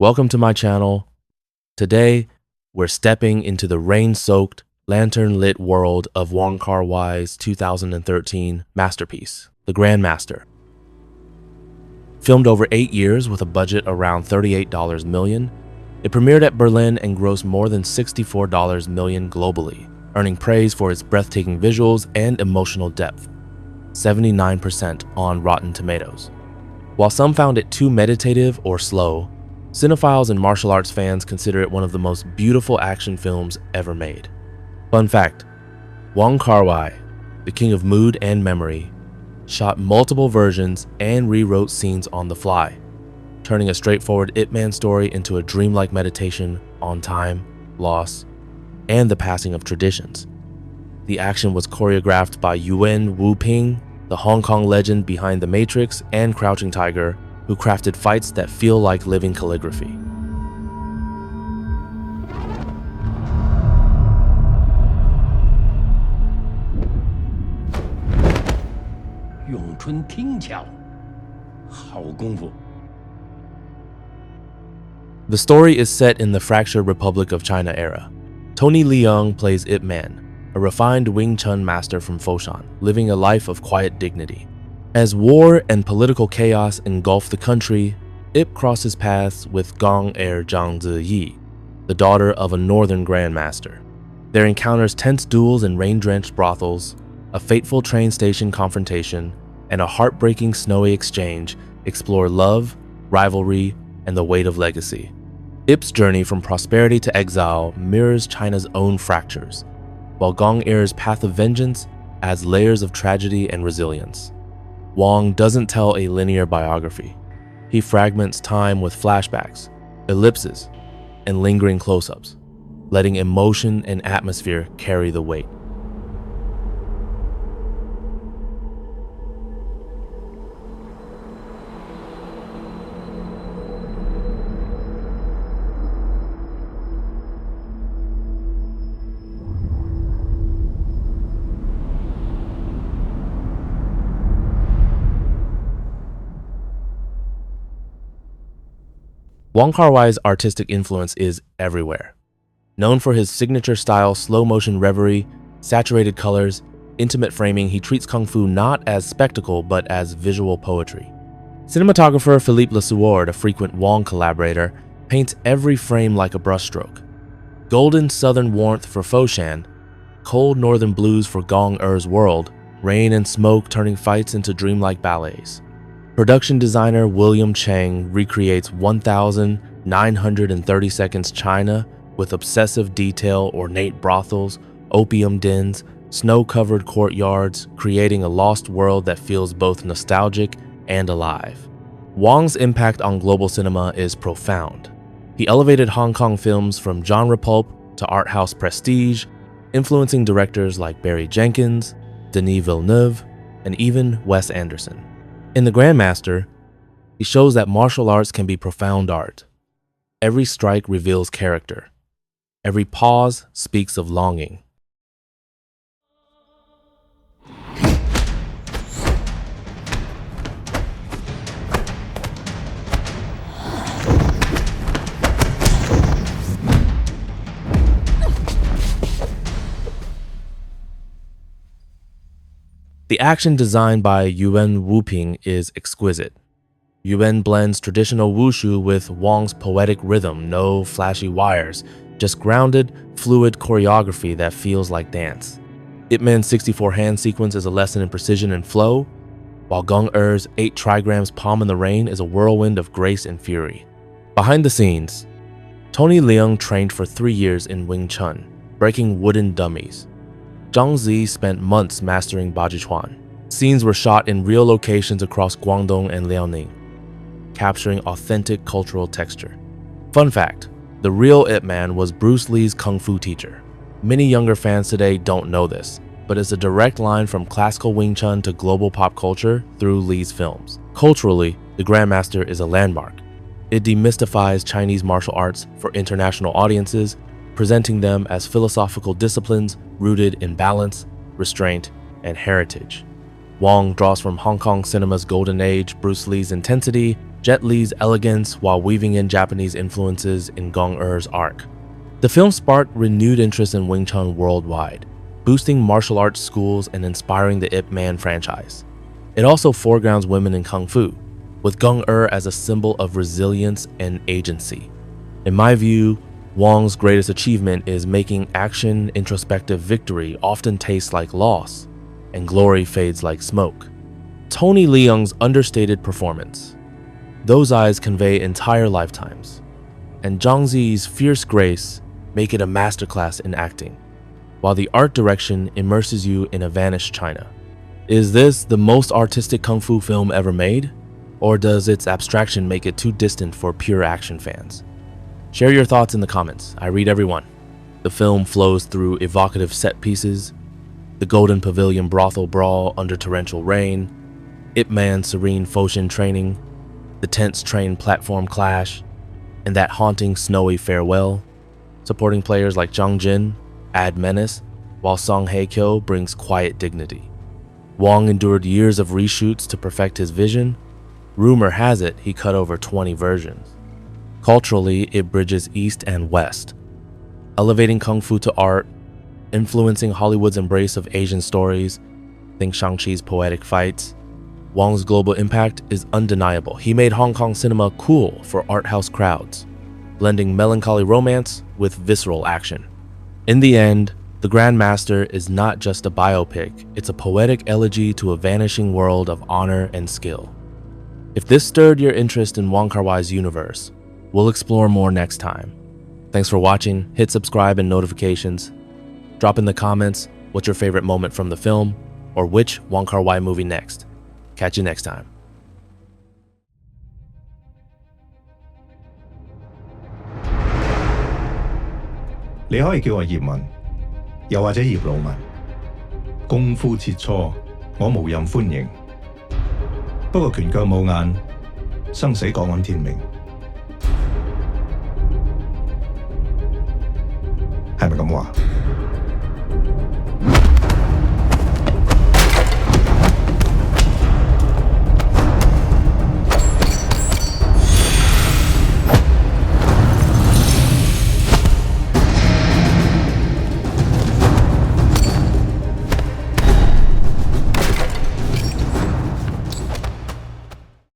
Welcome to my channel. Today, we're stepping into the rain-soaked, lantern-lit world of Wong Kar-wai's 2013 masterpiece, The Grandmaster. Filmed over 8 years with a budget around $38 million, it premiered at Berlin and grossed more than $64 million globally, earning praise for its breathtaking visuals and emotional depth, 79% on Rotten Tomatoes. While some found it too meditative or slow, cinephiles and martial arts fans consider it one of the most beautiful action films ever made. Fun fact, Wong Kar-wai, the king of mood and memory, shot multiple versions and rewrote scenes on the fly, turning a straightforward Ip Man story into a dreamlike meditation on time, loss, and the passing of traditions. The action was choreographed by Yuen Woo-ping, the Hong Kong legend behind The Matrix and Crouching Tiger, who crafted fights that feel like living calligraphy. The story is set in the fractured Republic of China era. Tony Leung plays Ip Man, a refined Wing Chun master from Foshan, living a life of quiet dignity. As war and political chaos engulf the country, Ip crosses paths with Gong heir Zhang Ziyi, the daughter of a northern grandmaster. Their encounters tense duels in rain-drenched brothels, a fateful train station confrontation, and a heartbreaking snowy exchange explore love, rivalry, and the weight of legacy. Ip's journey from prosperity to exile mirrors China's own fractures, while Gong heir's path of vengeance adds layers of tragedy and resilience. Wong doesn't tell a linear biography. He fragments time with flashbacks, ellipses, and lingering close-ups, letting emotion and atmosphere carry the weight. Wong Kar-wai's artistic influence is everywhere. Known for his signature style slow-motion reverie, saturated colors, intimate framing, he treats Kung Fu not as spectacle but as visual poetry. Cinematographer Philippe Lesueur, a frequent Wong collaborator, paints every frame like a brushstroke. Golden southern warmth for Foshan, cold northern blues for Gong heir's world, rain and smoke turning fights into dreamlike ballets. Production designer William Chang recreates 1,930 seconds China with obsessive detail, ornate brothels, opium dens, snow-covered courtyards, creating a lost world that feels both nostalgic and alive. Wong's impact on global cinema is profound. He elevated Hong Kong films from genre pulp to art house prestige, influencing directors like Barry Jenkins, Denis Villeneuve, and even Wes Anderson. In The Grandmaster, he shows that martial arts can be profound art. Every strike reveals character. Every pause speaks of longing. The action designed by Yuen Woo-ping is exquisite. Yuen blends traditional wushu with Wong's poetic rhythm, no flashy wires, just grounded, fluid choreography that feels like dance. Ip Man's 64 hand sequence is a lesson in precision and flow, while Gong heir's 8 trigrams Palm in the Rain is a whirlwind of grace and fury. Behind the scenes, Tony Leung trained for 3 years in Wing Chun, breaking wooden dummies. Zhang Ziyi spent months mastering Bajichuan. Scenes were shot in real locations across Guangdong and Liaoning, capturing authentic cultural texture. Fun fact, the real Ip Man was Bruce Lee's Kung Fu teacher. Many younger fans today don't know this, but it's a direct line from classical Wing Chun to global pop culture through Lee's films. Culturally, The Grandmaster is a landmark. It demystifies Chinese martial arts for international audiences, presenting them as philosophical disciplines rooted in balance, restraint, and heritage. Wong draws from Hong Kong cinema's golden age, Bruce Lee's intensity, Jet Li's elegance while weaving in Japanese influences in Gong Er's arc. The film sparked renewed interest in Wing Chun worldwide, boosting martial arts schools and inspiring the Ip Man franchise. It also foregrounds women in Kung Fu, with Gong Er as a symbol of resilience and agency. In my view, Wong's greatest achievement is making action introspective victory often taste like loss, and glory fades like smoke. Tony Leung's understated performance. Those eyes convey entire lifetimes, and Zhang Zi's fierce grace make it a masterclass in acting, while the art direction immerses you in a vanished China. Is this the most artistic kung fu film ever made? Or does its abstraction make it too distant for pure action fans? Share your thoughts in the comments. I read every one. The film flows through evocative set pieces, the Golden Pavilion brothel brawl under torrential rain, Ip Man's serene Foshin training, the tense train platform clash, and that haunting snowy farewell. Supporting players like Zhang Jin add menace, while Song Hye Kyo brings quiet dignity. Wong endured years of reshoots to perfect his vision. Rumor has it he cut over 20 versions. Culturally, it bridges East and West, elevating Kung Fu to art, influencing Hollywood's embrace of Asian stories, think Shang-Chi's poetic fights. Wong's global impact is undeniable. He made Hong Kong cinema cool for art house crowds, blending melancholy romance with visceral action. In the end, The Grand Master is not just a biopic, it's a poetic elegy to a vanishing world of honor and skill. If this stirred your interest in Wong Kar-wai's universe, we'll explore more next time. Thanks for watching, hit subscribe and notifications. Drop in the comments what's your favorite moment from the film, or which Wong Kar-wai movie next. Catch you next time. 你可以叫我葉問，又或者葉老問。功夫切磋，我無任歡迎。不過拳腳冇眼，生死講緊天命。係咪咁話？